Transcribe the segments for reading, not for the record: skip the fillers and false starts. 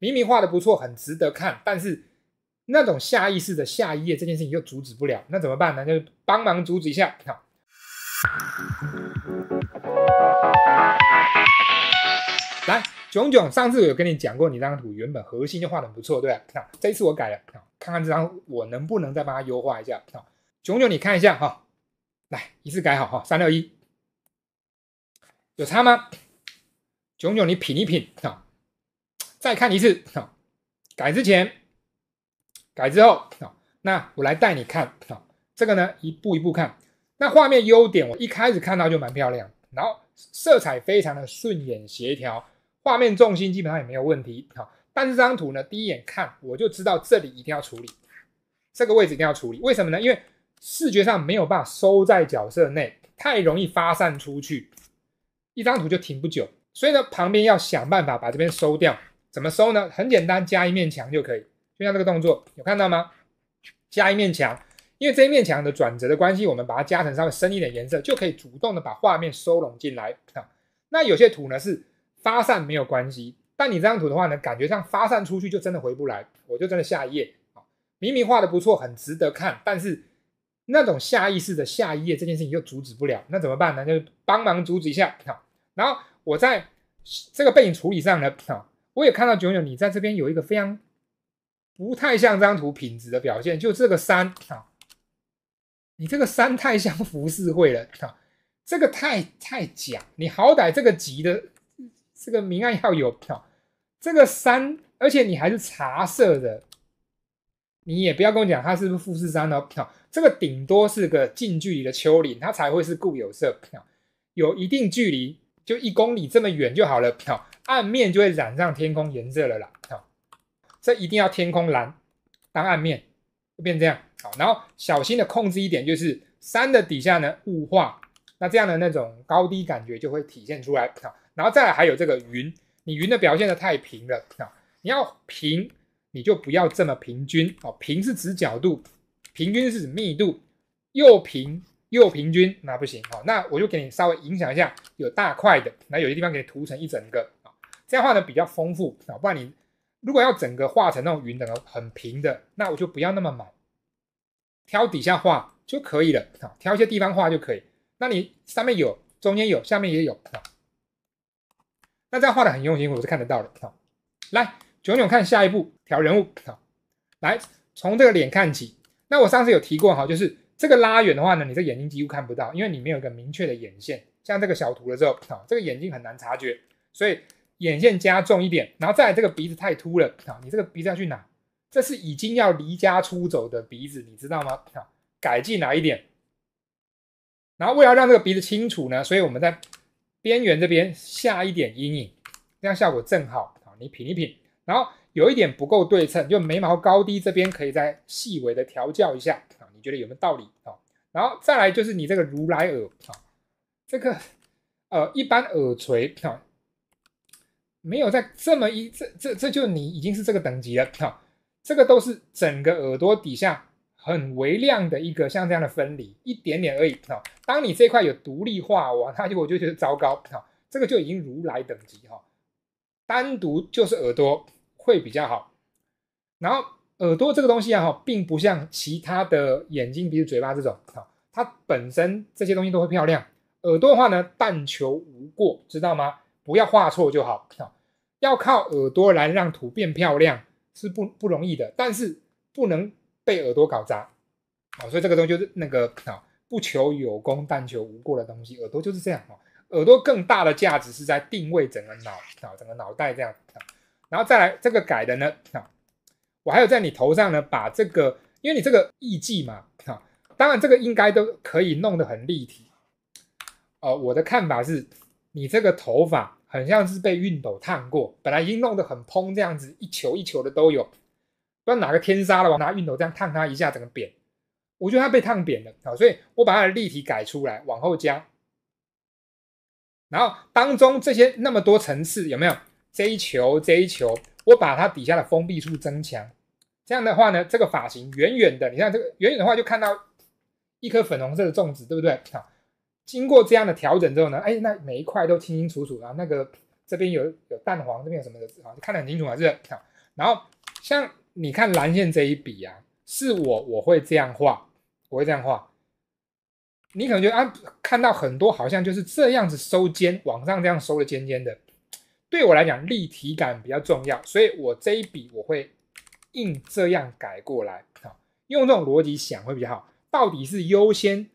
明明畫的不錯，很值得看，但是那種下意識的下一頁这件事情又阻止不了，那怎麼辦呢？就幫忙阻止一下。好，來，炯炯，上次我有跟你講過，你這張圖原本核心就畫得很不錯，對吧？好，這一次我改了，看看這張我能不能再幫它優化一下。好，炯炯，你看一下哈，來，一次改好哈，3、2、1，有差嗎？炯炯，你品一品，好，再看一次，好，改之前，改之後，好，那我來帶你看，好，這個呢一步一步看。那畫面優點，我一開始看到就蠻漂亮，然後色彩非常的順眼協調，畫面重心基本上也沒有問題，好，但是這張圖呢，第一眼看我就知道這裡一定要處理，這個位置一定要處理，為什麼呢？因為視覺上沒有辦法收在角色內，太容易發散出去，一張圖就停不久。所以呢，旁邊要想辦法把這邊收掉。怎麼收呢？很簡單，加一面牆就可以。就像這個動作，有看到嗎？加一面牆，因為這一面牆的轉折的關係，我們把它加成稍微深一點顏色，就可以主動的把畫面收攏進來。那有些圖呢是發散沒有關係，但你這張圖的話呢，感覺上發散出去就真的回不來，我就真的下一頁。明明畫的不錯，很值得看，但是那種下意識的下一頁這件事情又阻止不了，那怎麼辦呢？就幫忙阻止一下。然後我在這個背景處理上呢，我也看到炯炯你在這邊有一個非常不太像這張圖品質的表現，就這個山，你這個山太像浮世繪了，這個太假，你好歹這個級的這個明暗要有，這個山，而且你還是茶色的，你也不要跟我講它是不是富士山哦，這個頂多是個近距離的丘陵，它才會是固有色，有一定距離。就1公里這麼遠就好了，暗面就會染上天空顏色了啦。這一定要天空藍當暗面，就變這樣。好，然後小心的控制一點，就是山的底下呢霧化，那這樣的那種高低感覺就會體現出來。然後再來還有這個雲，你雲的表現得太平了，你要平你就不要這麼平均。平是指角度，平均是指密度，又平又平均，那不行。那我就給你稍微影響一下，有大塊的，那有些地方給你塗成一整個，這樣畫呢比較豐富。不然你如果要整個畫成那種雲整個很平的，那我就不要那麼滿，挑底下畫就可以了，挑一些地方畫就可以。那你上面有，中間有，下面也有，那這樣畫的很用心，我是看得到的。來，炯炯看下一步，調人物。來，從這個臉看起。那我上次有提過，就是這個拉遠的話呢，你這眼睛幾乎看不到，因為你沒有一個明確的眼線。像這個小圖的時候，這個眼睛很難察覺，所以眼線加重一點。然後再來這個鼻子太凸了，你這個鼻子要去哪？這是已經要離家出走的鼻子，你知道嗎？改進來一點。然後為了讓這個鼻子清楚呢，所以我們在邊緣這邊下一點陰影，這樣效果正好。你品一品，然後有一點不夠對稱，就眉毛高低這邊可以再細微的調教一下。你覺得有沒有道理？然後再來就是你這個如來耳，這個一般耳垂沒有在這麼這就你已經是這個等級了。這個都是整個耳朵底下很微量的一個像這樣的分離，一點點而已。當你這塊有獨立畫完，我就覺得糟糕。這個就已經如來等級。單獨就是耳朵會比較好。然後耳朵這個東西並不像其他的眼睛、鼻子、嘴巴這種，它本身這些東西都會漂亮。耳朵的話呢，但求無過，知道嗎？不要畫錯就好。要靠耳朵來讓圖變漂亮是不容易的，但是不能被耳朵搞砸。所以這個東西就是那個不求有功，但求無過的東西。耳朵就是這樣。耳朵更大的價值是在定位整個腦袋這樣。然後再來這個改的呢，我還有在你頭上呢，把這個，因為你這個藝伎嘛，當然這個應該都可以弄得很立體。我的看法是，你這個頭髮很像是被熨斗燙過，本來已經弄得很蓬這樣子，一球一球的都有，不知道哪個天殺了，拿熨斗這樣燙它一下，整個扁。我覺得它被燙扁了，所以我把它的立體改出來，往後加。然後當中這些那麼多層次有沒有？這一球，我把它底下的封閉處增強。這樣的話呢，這個髮型遠遠的，你看這個遠遠的話就看到一顆粉紅色的粽子，對不對？經過這樣的調整之後呢，那每一塊都清清楚楚啊。那個這邊有淡黃，這邊有什麼的，就看得很清楚啊。然後像你看藍線這一筆啊，是我會這樣畫，我會這樣畫。你可能覺得啊，看到很多好像就是這樣子收尖，往上這樣收的尖尖的。對我來講，立體感比較重要，所以我這一筆我會硬這樣改過來，用這種邏輯想會比較好。到底是優先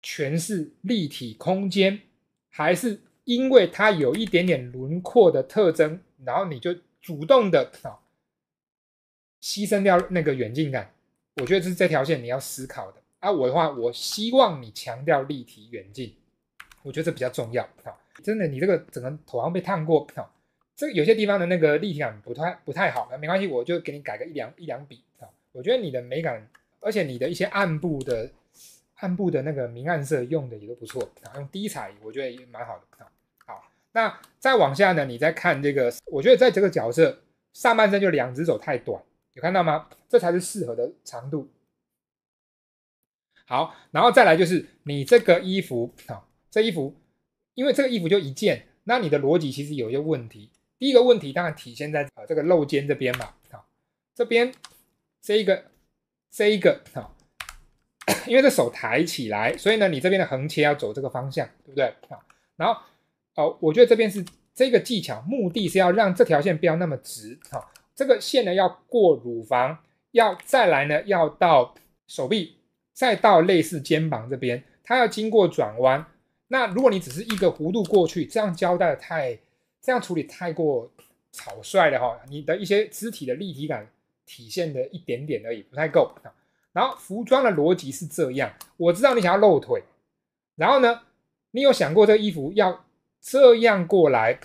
詮釋立體空間，還是因為它有一點點輪廓的特徵，然後你就主動的犧牲掉那個遠近感？我覺得這是這條線你要思考的。我的話，我希望你強調立體遠近，我覺得這比較重要。真的，你這個整個頭好像被燙過，這個有些地方的那個立體感不太好，沒關係，我就給你改個一兩筆。我覺得你的美感，而且你的一些暗部的那個明暗色用的也都不錯，用低彩我覺得也蠻好的。好，那再往下呢，你再看這個，我覺得在這個角色上半身就2隻手太短，有看到嗎？這才是適合的長度。好，然後再來就是你這個衣服，這衣服，因為這個衣服就一件，那你的邏輯其實有一些問題。第一個問題當然體現在這個露肩這邊嘛，這邊這一個，因為這手抬起來，所以呢，你這邊的橫切要走這個方向，對不對？然後我覺得這邊是這個技巧，目的是要讓這條線不要那麼直，這個線呢要過乳房，再來呢要到手臂。再到類似肩膀這邊，它要經過轉彎。那如果你只是一個弧度過去，這樣交代這樣處理太過草率了哈，你的一些肢體的立體感體現的一點點而已，不太夠。然後服裝的邏輯是這樣，我知道你想要露腿，然後呢，你有想過這個衣服要這樣過來，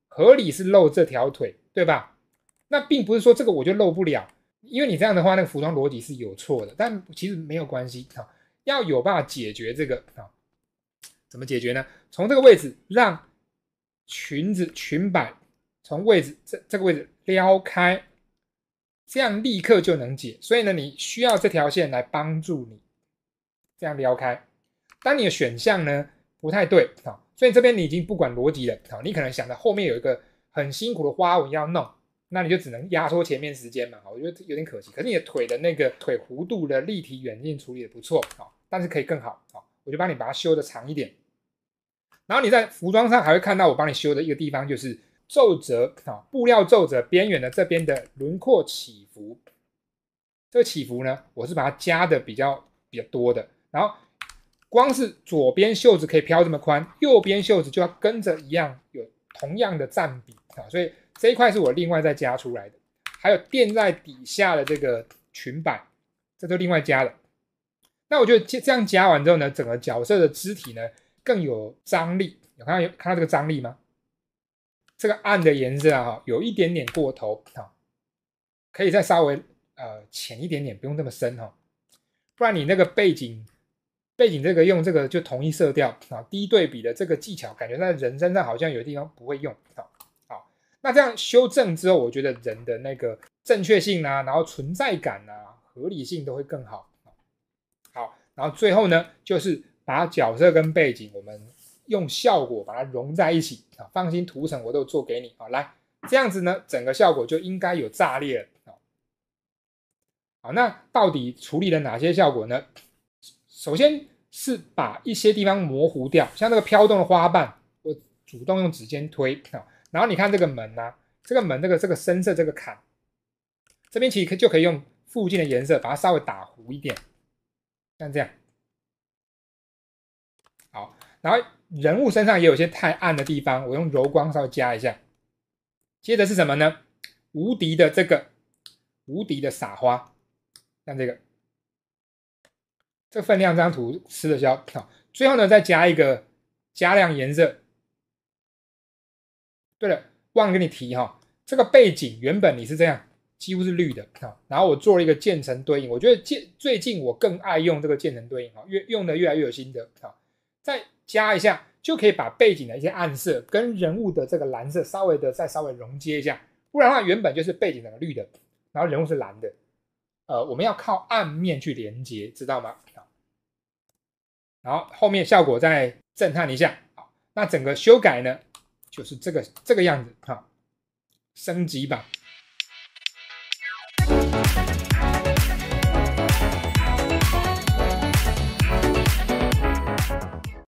合理是露這條腿，對吧？那並不是說這個我就露不了。因為你這樣的話，那個服裝邏輯是有錯的，但其實沒有關係，要有辦法解決這個，怎麼解決呢？從這個位置讓裙擺從位置這個位置撩開，這樣立刻就能解。所以呢，你需要這條線來幫助你這樣撩開。當你的選項呢不太對，所以這邊你已經不管邏輯了，你可能想着後面有一個很辛苦的花紋要弄。那你就只能壓縮前面時間嘛，我覺得有點可惜。可是你的腿的那個腿弧度的立體遠近處理也不錯，但是可以更好，我就幫你把它修的長一點。然後你在服裝上還會看到我幫你修的一個地方，就是皺褶，布料皺褶邊緣的這邊的輪廓起伏。這個起伏呢，我是把它加的比較多的。然後光是左邊袖子可以飄這麼寬，右邊袖子就要跟着一樣有同樣的佔比，所以這一塊是我另外再加出來的，還有墊在底下的這個裙擺，這都另外加的。那我覺得這樣加完之後呢，整個角色的肢體呢更有張力。有看到這個張力嗎？這個暗的顏色啊，有一點點過頭，可以再稍微淺一點點，不用這麼深哈。不然你那個背景這個用這個就同一色調低對比的這個技巧，感覺在人身上好像有的地方不會用。那這樣修正之後，我覺得人的那個正確性啊，然後存在感啊，合理性都會更好。好，然後最後呢，就是把角色跟背景，我們用效果把它融在一起。放心，圖層我都做給你。來，這樣子呢，整個效果就應該有炸裂了。好，那到底處理了哪些效果呢？首先是把一些地方模糊掉，像這個飄動的花瓣，我主動用指尖推。然後你看這個門啊，這個門這個深色這個坎，這邊其實就可以用附近的顏色把它稍微打糊一點，像這樣。好，然後人物身上也有些太暗的地方，我用柔光稍微加一下。接着是什麼呢？無敵的撒花，像這個分量，這張圖吃得消。最後呢，再加一個加亮顏色。對了，忘了跟你提哈，這個背景原本你是這樣，幾乎是綠的，然後我做了一個漸層對應，我覺得最近我更愛用這個漸層對應，用的越來越有心得，再加一下就可以把背景的一些暗色跟人物的這個藍色再稍微融接一下，不然的話原本就是背景整個綠的，然後人物是藍的，我們要靠暗面去連接，知道嗎？然後後面效果再震撼一下，那整個修改呢？就是這個樣子，升級版。